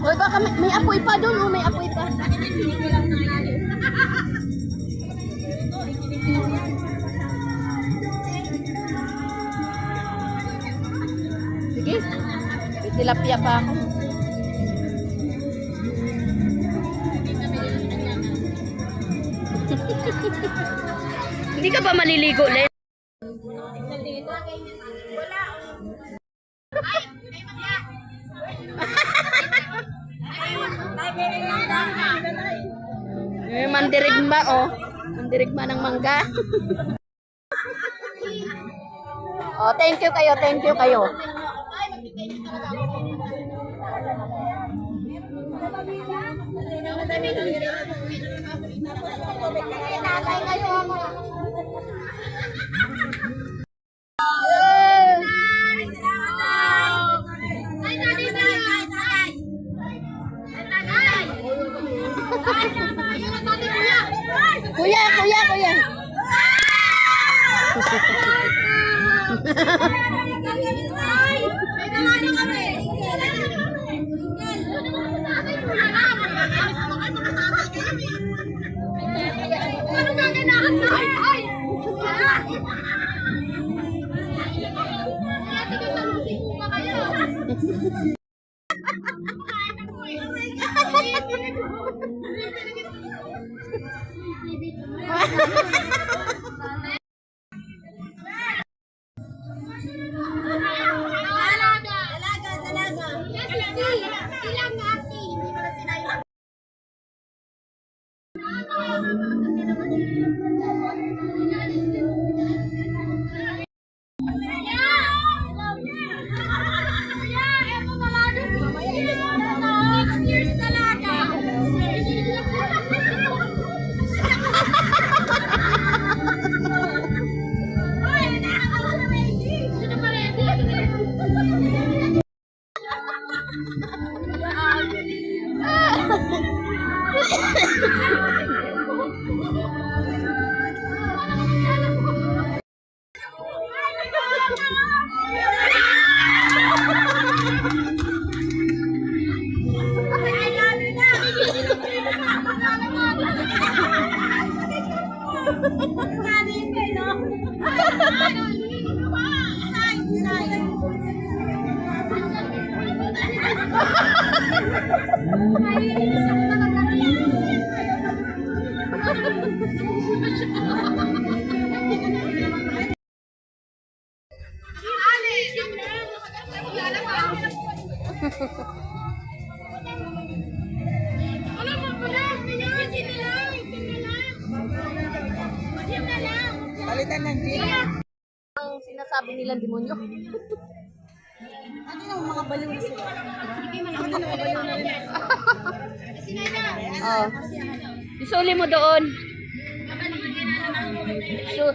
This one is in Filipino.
Hoy, baka may apoy pa doon, oh, may apoy pa. Sige, may tilapia pa ako. Hindi ka ba maliligo, Len? Mandirigma, oh. Mandirigma ng mangga. Oh, thank you kayo, thank you kayo. Kuya, kuya, kuya. Ano gaganahan mo? Ay! Palitan ng gin. Ang sinasabi nilang demonyo. Ano yung mga baliw na sila? Ano yung mga baliw na yan? Oh. Isuli mo doon. So,